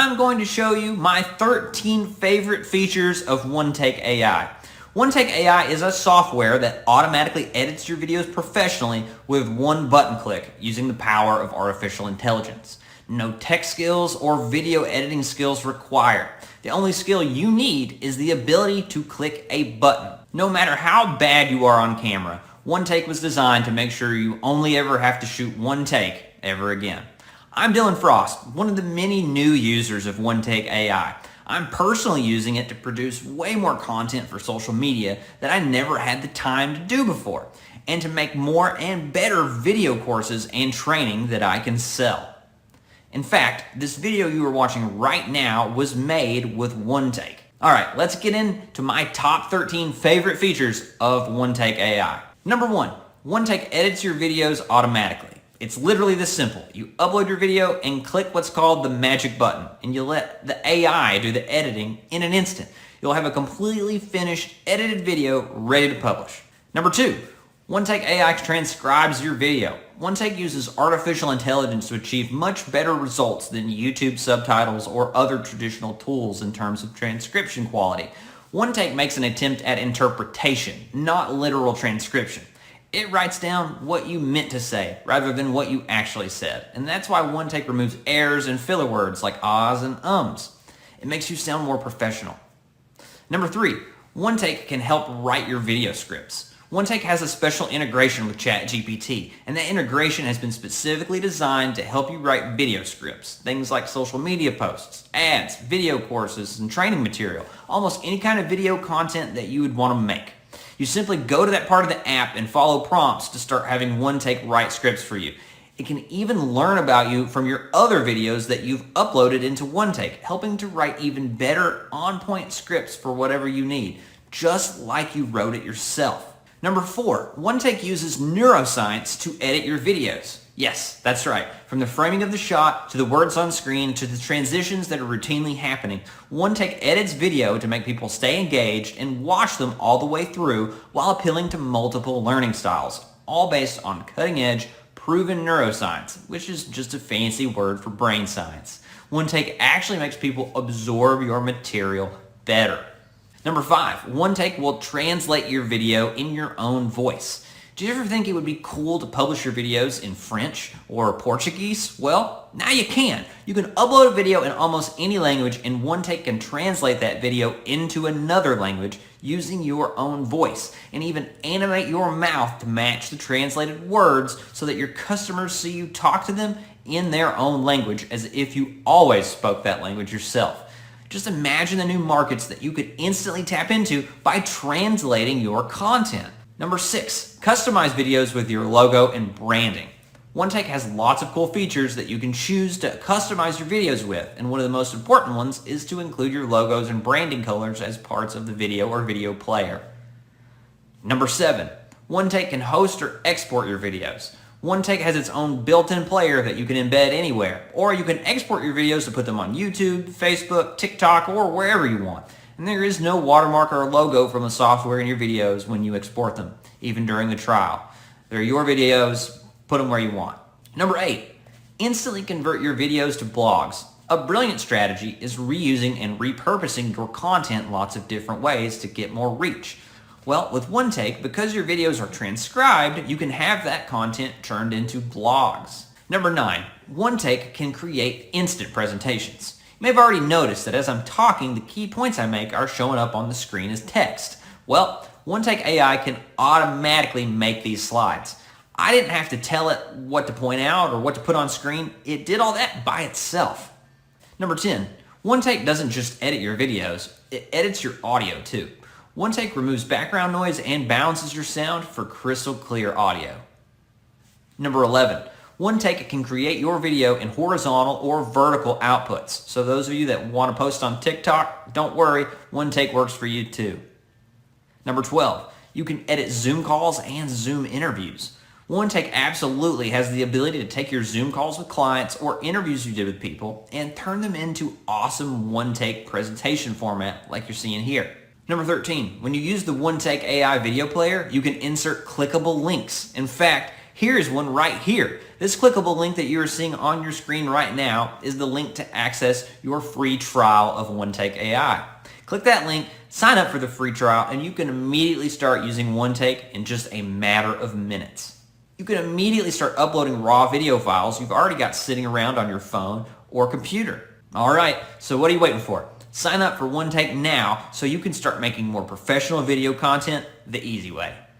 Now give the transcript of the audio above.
I'm going to show you my 13 favorite features of OneTake AI. OneTake AI is a software that automatically edits your videos professionally with one button click using the power of artificial intelligence. No tech skills or video editing skills required. The only skill you need is the ability to click a button. No matter how bad you are on camera, OneTake was designed to make sure you only ever have to shoot one take ever again. I'm Dylan Frost, one of the many new users of OneTake AI. I'm personally using it to produce way more content for social media that I never had the time to do before, and to make more and better video courses and training that I can sell. In fact, this video you are watching right now was made with OneTake. Alright, let's get into my top 13 favorite features of OneTake AI. Number 1, OneTake edits your videos automatically. It's literally this simple. You upload your video and click what's called the magic button, and you let the AI do the editing in an instant. You'll have a completely finished, edited video ready to publish. Number 2, OneTake AI transcribes your video. OneTake uses artificial intelligence to achieve much better results than YouTube subtitles or other traditional tools in terms of transcription quality. OneTake makes an attempt at interpretation, not literal transcription. It writes down what you meant to say rather than what you actually said. And that's why OneTake removes errors and filler words like ahs and ums. It makes you sound more professional. Number 3, OneTake can help write your video scripts. OneTake has a special integration with ChatGPT, and that integration has been specifically designed to help you write video scripts, things like social media posts, ads, video courses, and training material, almost any kind of video content that you would want to make. You simply go to that part of the app and follow prompts to start having OneTake write scripts for you. It can even learn about you from your other videos that you've uploaded into OneTake, helping to write even better on-point scripts for whatever you need, just like you wrote it yourself. Number 4, OneTake uses neuroscience to edit your videos. Yes, that's right. From the framing of the shot, to the words on screen, to the transitions that are routinely happening, OneTake edits video to make people stay engaged and watch them all the way through while appealing to multiple learning styles, all based on cutting-edge, proven neuroscience, which is just a fancy word for brain science. OneTake actually makes people absorb your material better. Number 5, OneTake will translate your video in your own voice. Do you ever think it would be cool to publish your videos in French or Portuguese? Well, now you can. You can upload a video in almost any language, and OneTake can translate that video into another language using your own voice, and even animate your mouth to match the translated words so that your customers see you talk to them in their own language as if you always spoke that language yourself. Just imagine the new markets that you could instantly tap into by translating your content. Number 6, customize videos with your logo and branding. OneTake has lots of cool features that you can choose to customize your videos with, and one of the most important ones is to include your logos and branding colors as parts of the video or video player. Number 7, OneTake can host or export your videos. OneTake has its own built-in player that you can embed anywhere, or you can export your videos to put them on YouTube, Facebook, TikTok, or wherever you want. And there is no watermark or logo from the software in your videos when you export them, even during the trial. They're your videos, put them where you want. Number 8, instantly convert your videos to blogs. A brilliant strategy is reusing and repurposing your content lots of different ways to get more reach. Well, with OneTake, because your videos are transcribed, you can have that content turned into blogs. Number 9, OneTake can create instant presentations. You may have already noticed that as I'm talking, the key points I make are showing up on the screen as text. Well, OneTake AI can automatically make these slides. I didn't have to tell it what to point out or what to put on screen. It did all that by itself. Number 10, OneTake doesn't just edit your videos, it edits your audio too. OneTake removes background noise and balances your sound for crystal clear audio. Number 11, OneTake can create your video in horizontal or vertical outputs. So those of you that want to post on TikTok, don't worry, OneTake works for you too. Number 12, you can edit Zoom calls and Zoom interviews. OneTake absolutely has the ability to take your Zoom calls with clients or interviews you did with people and turn them into awesome OneTake presentation format like you're seeing here. Number 13, when you use the OneTake AI video player, you can insert clickable links. In fact, Here is one right here. This clickable link that you are seeing on your screen right now is the link to access your free trial of OneTake AI. Click that link, sign up for the free trial, and you can immediately start using OneTake in just a matter of minutes. You can immediately start uploading raw video files you've already got sitting around on your phone or computer. All right, so what are you waiting for? Sign up for OneTake now so you can start making more professional video content the easy way.